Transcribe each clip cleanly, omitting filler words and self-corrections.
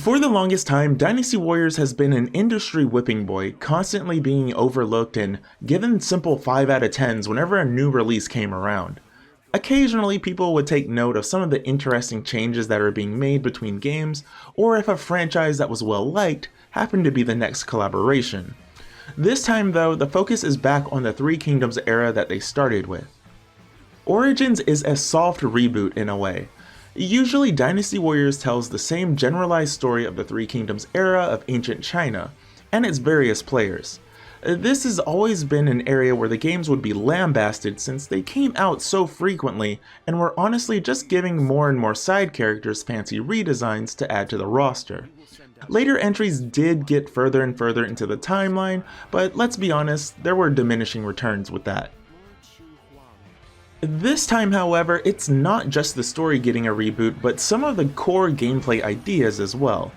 For the longest time, Dynasty Warriors has been an industry whipping boy, constantly being overlooked and given simple 5 out of 10s whenever a new release came around. Occasionally, people would take note of some of the interesting changes that are being made between games, or if a franchise that was well liked happened to be the next collaboration. This time though, the focus is back on the Three Kingdoms era that they started with. Origins is a soft reboot in a way. Usually Dynasty Warriors tells the same generalized story of the Three Kingdoms era of ancient China, and its various players. This has always been an area where the games would be lambasted since they came out so frequently and were honestly just giving more and more side characters fancy redesigns to add to the roster. Later entries did get further and further into the timeline, but let's be honest, there were diminishing returns with that. This time, however, it's not just the story getting a reboot, but some of the core gameplay ideas as well.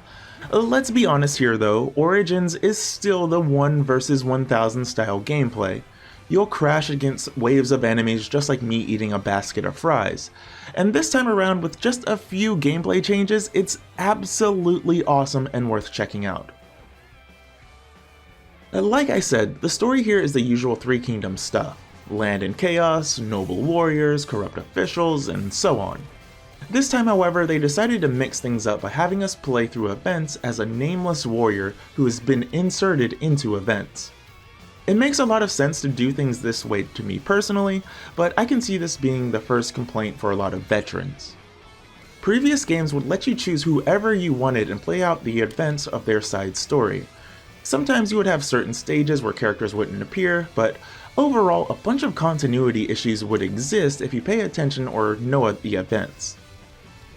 Let's be honest here though, Origins is still the 1 vs 1000 style gameplay. You'll crash against waves of enemies just like me eating a basket of fries. And this time around, with just a few gameplay changes, it's absolutely awesome and worth checking out. Like I said, the story here is the usual Three Kingdoms stuff. Land in chaos, noble warriors, corrupt officials, and so on. This time, however, they decided to mix things up by having us play through events as a nameless warrior who has been inserted into events. It makes a lot of sense to do things this way to me personally, but I can see this being the first complaint for a lot of veterans. Previous games would let you choose whoever you wanted and play out the events of their side story. Sometimes you would have certain stages where characters wouldn't appear, but overall, a bunch of continuity issues would exist if you pay attention or know the events.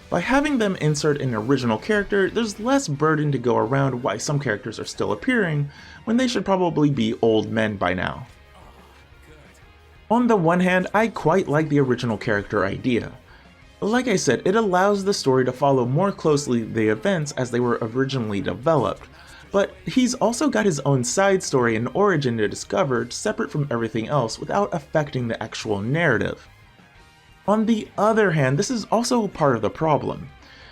By having them insert an original character, there's less burden to go around why some characters are still appearing when they should probably be old men by now. On the one hand, I quite like the original character idea. Like I said, it allows the story to follow more closely the events as they were originally developed. But he's also got his own side story and origin to discover separate from everything else without affecting the actual narrative. On the other hand, this is also part of the problem.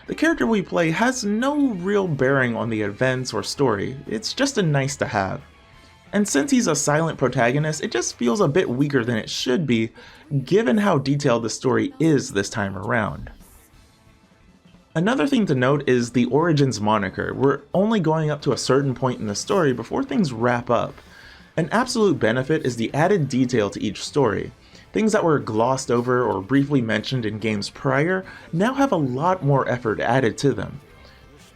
The character we play has no real bearing on the events or story, it's just a nice to have. And since he's a silent protagonist, it just feels a bit weaker than it should be, given how detailed the story is this time around. Another thing to note is the Origins moniker. We're only going up to a certain point in the story before things wrap up. An absolute benefit is the added detail to each story. Things that were glossed over or briefly mentioned in games prior now have a lot more effort added to them.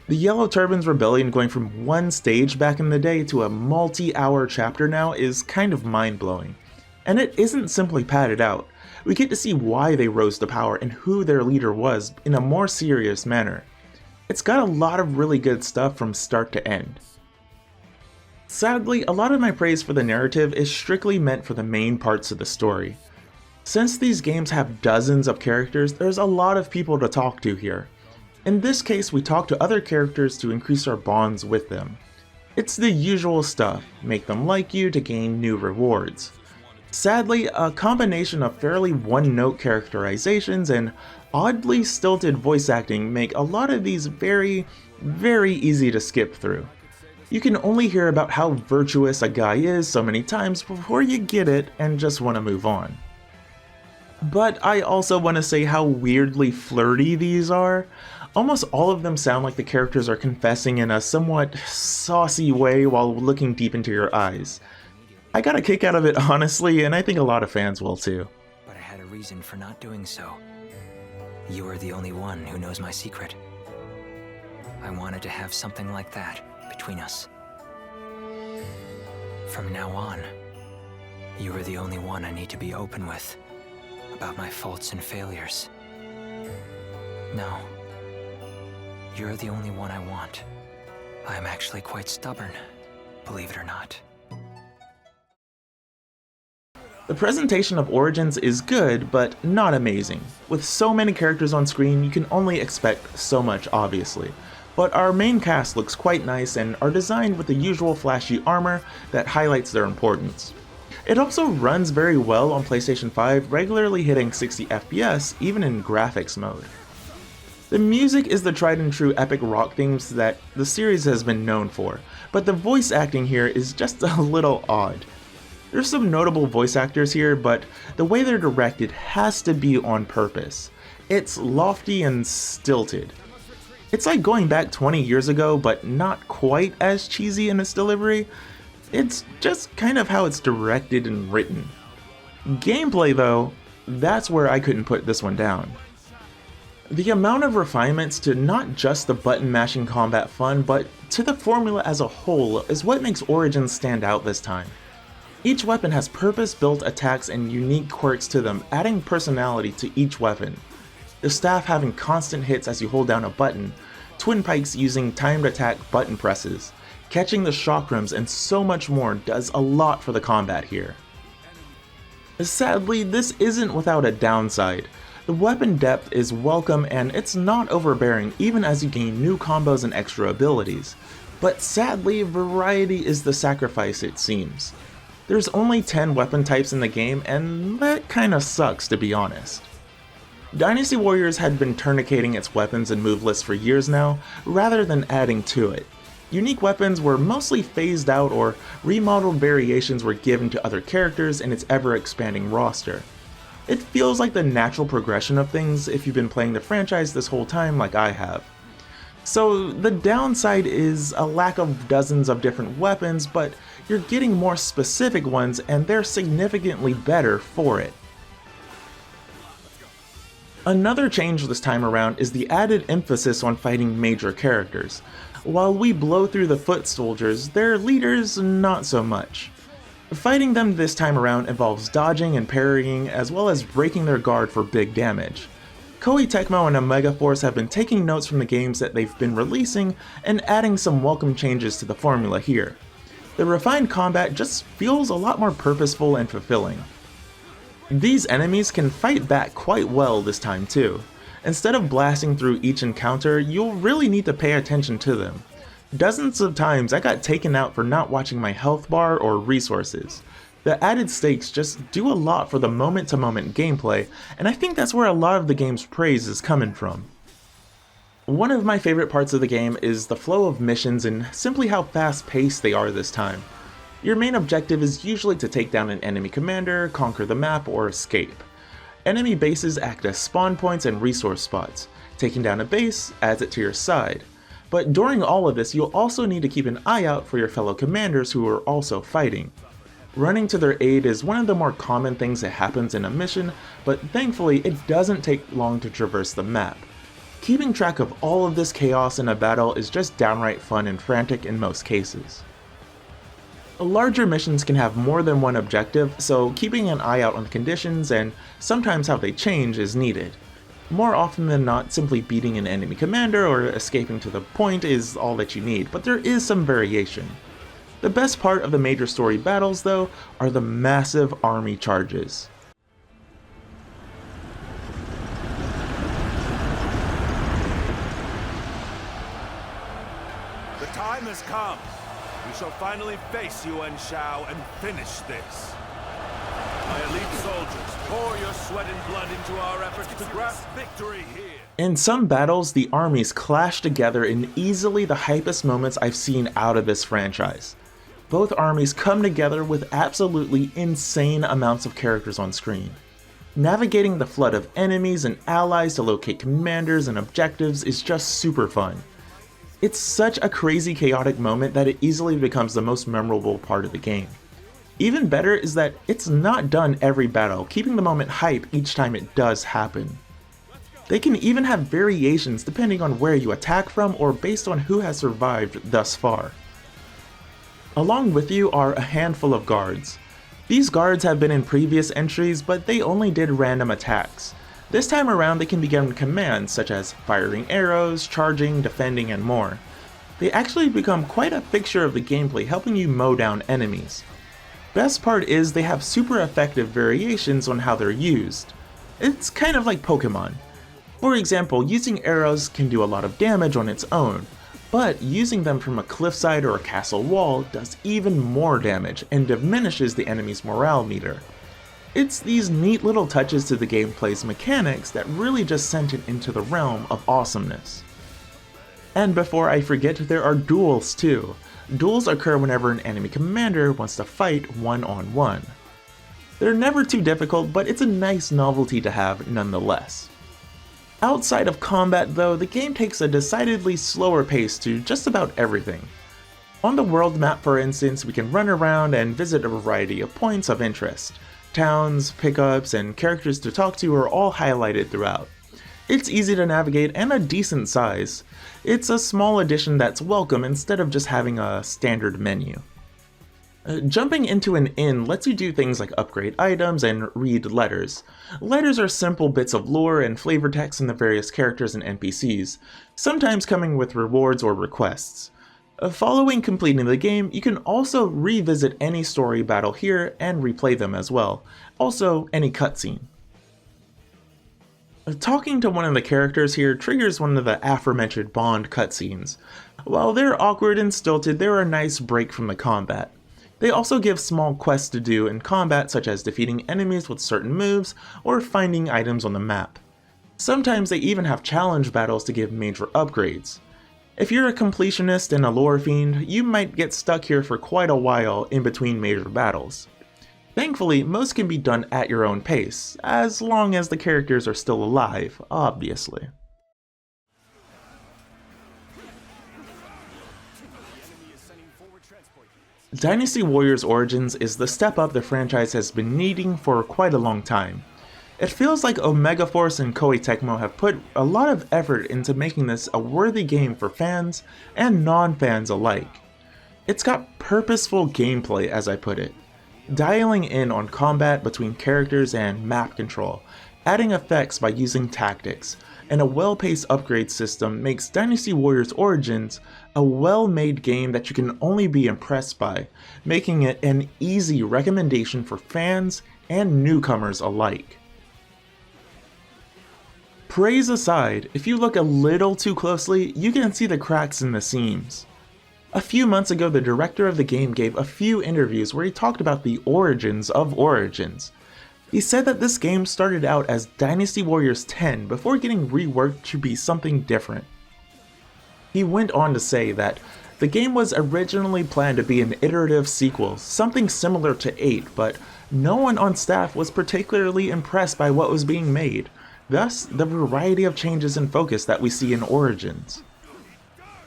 The Yellow Turban's rebellion going from one stage back in the day to a multi-hour chapter now is kind of mind-blowing. And it isn't simply padded out. We get to see why they rose to power and who their leader was in a more serious manner. It's got a lot of really good stuff from start to end. Sadly, a lot of my praise for the narrative is strictly meant for the main parts of the story. Since these games have dozens of characters, there's a lot of people to talk to here. In this case, we talk to other characters to increase our bonds with them. It's the usual stuff, make them like you to gain new rewards. Sadly, a combination of fairly one-note characterizations and oddly stilted voice acting make a lot of these very easy to skip through. You can only hear about how virtuous a guy is so many times before you get it and just want to move on. But I also want to say how weirdly flirty these are. Almost all of them sound like the characters are confessing in a somewhat saucy way while looking deep into your eyes. I got a kick out of it honestly, and I think a lot of fans will too. But I had a reason for not doing so. You are the only one who knows my secret. I wanted to have something like that between us. From now on, you are the only one I need to be open with about my faults and failures. No, you're the only one I want. I am actually quite stubborn, believe it or not. The presentation of Origins is good, but not amazing. With so many characters on screen, you can only expect so much, obviously. But our main cast looks quite nice and are designed with the usual flashy armor that highlights their importance. It also runs very well on PlayStation 5, regularly hitting 60 FPS even in graphics mode. The music is the tried and true epic rock themes that the series has been known for, but the voice acting here is just a little odd. There's some notable voice actors here, but the way they're directed has to be on purpose. It's lofty and stilted. It's like going back 20 years ago, but not quite as cheesy in its delivery. It's just kind of how it's directed and written. Gameplay though, that's where I couldn't put this one down. The amount of refinements to not just the button mashing combat fun, but to the formula as a whole is what makes Origins stand out this time. Each weapon has purpose-built attacks and unique quirks to them, adding personality to each weapon. The staff having constant hits as you hold down a button, twin pikes using timed attack button presses, catching the chakrams, and so much more does a lot for the combat here. Sadly, this isn't without a downside. The weapon depth is welcome and it's not overbearing even as you gain new combos and extra abilities. But sadly, variety is the sacrifice it seems. There's only 10 weapon types in the game and that kinda sucks to be honest. Dynasty Warriors had been tourniqueting its weapons and move lists for years now, rather than adding to it. Unique weapons were mostly phased out or remodeled variations were given to other characters in its ever-expanding roster. It feels like the natural progression of things if you've been playing the franchise this whole time like I have. So the downside is a lack of dozens of different weapons, but you're getting more specific ones and they're significantly better for it. Another change this time around is the added emphasis on fighting major characters. While we blow through the foot soldiers, their leaders not so much. Fighting them this time around involves dodging and parrying as well as breaking their guard for big damage. Koei Tecmo and Omega Force have been taking notes from the games that they've been releasing and adding some welcome changes to the formula here. The refined combat just feels a lot more purposeful and fulfilling. These enemies can fight back quite well this time too. Instead of blasting through each encounter, you'll really need to pay attention to them. Dozens of times I got taken out for not watching my health bar or resources. The added stakes just do a lot for the moment-to-moment gameplay, and I think that's where a lot of the game's praise is coming from. One of my favorite parts of the game is the flow of missions and simply how fast-paced they are this time. Your main objective is usually to take down an enemy commander, conquer the map, or escape. Enemy bases act as spawn points and resource spots. Taking down a base adds it to your side. But during all of this, you'll also need to keep an eye out for your fellow commanders who are also fighting. Running to their aid is one of the more common things that happens in a mission, but thankfully it doesn't take long to traverse the map. Keeping track of all of this chaos in a battle is just downright fun and frantic in most cases. Larger missions can have more than one objective, so keeping an eye out on the conditions and sometimes how they change is needed. More often than not, simply beating an enemy commander or escaping to the point is all that you need, but there is some variation. The best part of the major story battles, though, are the massive army charges. The time has come. We shall finally face Yuan Shao and finish this. My elite soldiers, pour your sweat and blood into our efforts to grasp victory here. In some battles, the armies clash together in easily the hypest moments I've seen out of this franchise. Both armies come together with absolutely insane amounts of characters on screen. Navigating the flood of enemies and allies to locate commanders and objectives is just super fun. It's such a crazy chaotic moment that it easily becomes the most memorable part of the game. Even better is that it's not done every battle, keeping the moment hype each time it does happen. They can even have variations depending on where you attack from or based on who has survived thus far. Along with you are a handful of guards. These guards have been in previous entries, but they only did random attacks. This time around they can be given commands such as firing arrows, charging, defending, and more. They actually become quite a fixture of the gameplay, helping you mow down enemies. Best part is they have super effective variations on how they're used. It's kind of like Pokemon. For example, using arrows can do a lot of damage on its own, but using them from a cliffside or a castle wall does even more damage and diminishes the enemy's morale meter. It's these neat little touches to the gameplay's mechanics that really just sent it into the realm of awesomeness. And before I forget, there are duels too. Duels occur whenever an enemy commander wants to fight one-on-one. They're never too difficult, but it's a nice novelty to have nonetheless. Outside of combat though, the game takes a decidedly slower pace to just about everything. On the world map, for instance, we can run around and visit a variety of points of interest. Towns, pickups, and characters to talk to are all highlighted throughout. It's easy to navigate and a decent size. It's a small addition that's welcome instead of just having a standard menu. Jumping into an inn lets you do things like upgrade items and read letters. Letters are simple bits of lore and flavor text in the various characters and NPCs, sometimes coming with rewards or requests. Following completing the game, you can also revisit any story battle here and replay them as well, also any cutscene. Talking to one of the characters here triggers one of the aforementioned Bond cutscenes. While they're awkward and stilted, they're a nice break from the combat. They also give small quests to do in combat, such as defeating enemies with certain moves or finding items on the map. Sometimes they even have challenge battles to give major upgrades. If you're a completionist and a lore fiend, you might get stuck here for quite a while in between major battles. Thankfully, most can be done at your own pace, as long as the characters are still alive, obviously. Dynasty Warriors Origins is the step up the franchise has been needing for quite a long time. It feels like Omega Force and Koei Tecmo have put a lot of effort into making this a worthy game for fans and non-fans alike. It's got purposeful gameplay, as I put it, dialing in on combat between characters and map control, adding effects by using tactics, and a well-paced upgrade system makes Dynasty Warriors Origins a well-made game that you can only be impressed by, making it an easy recommendation for fans and newcomers alike. Praise aside, if you look a little too closely, you can see the cracks in the seams. A few months ago, the director of the game gave a few interviews where he talked about the origins of Origins. He said that this game started out as Dynasty Warriors 10 before getting reworked to be something different. He went on to say that the game was originally planned to be an iterative sequel, something similar to 8, but no one on staff was particularly impressed by what was being made. Thus, the variety of changes in focus that we see in Origins.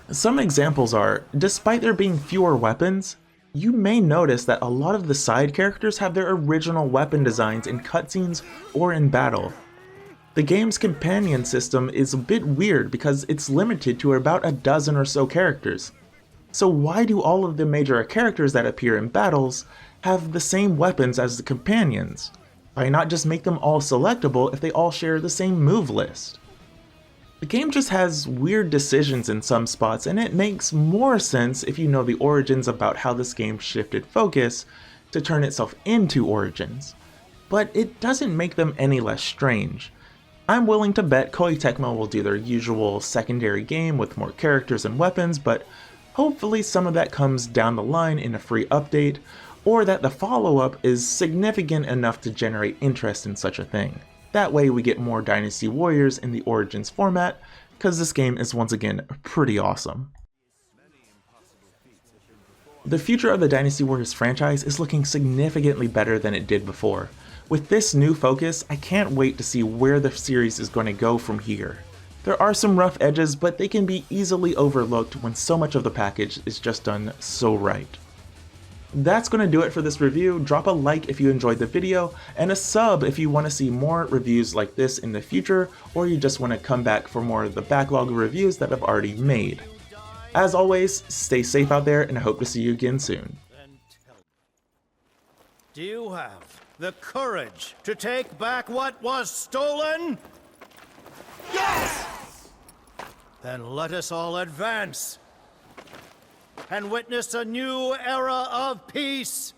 Some examples are, despite there being fewer weapons, you may notice that a lot of the side characters have their original weapon designs in cutscenes or in battle. The game's companion system is a bit weird because it's limited to about a dozen or so characters. So why do all of the major characters that appear in battles have the same weapons as the companions? Why not just make them all selectable if they all share the same move list? The game just has weird decisions in some spots, and it makes more sense if you know the origins about how this game shifted focus to turn itself into Origins. But it doesn't make them any less strange. I'm willing to bet Koei Tecmo will do their usual secondary game with more characters and weapons, but hopefully some of that comes down the line in a free update, or that the follow-up is significant enough to generate interest in such a thing. That way we get more Dynasty Warriors in the Origins format, because this game is once again pretty awesome. The future of the Dynasty Warriors franchise is looking significantly better than it did before. With this new focus, I can't wait to see where the series is going to go from here. There are some rough edges, but they can be easily overlooked when so much of the package is just done so right. That's going to do it for this review. Drop a like if you enjoyed the video, and a sub if you want to see more reviews like this in the future, or you just want to come back for more of the backlog of reviews that I've already made. As always, stay safe out there, and I hope to see you again soon. Do you have the courage to take back what was stolen? Yes! Then let us all advance and witness a new era of peace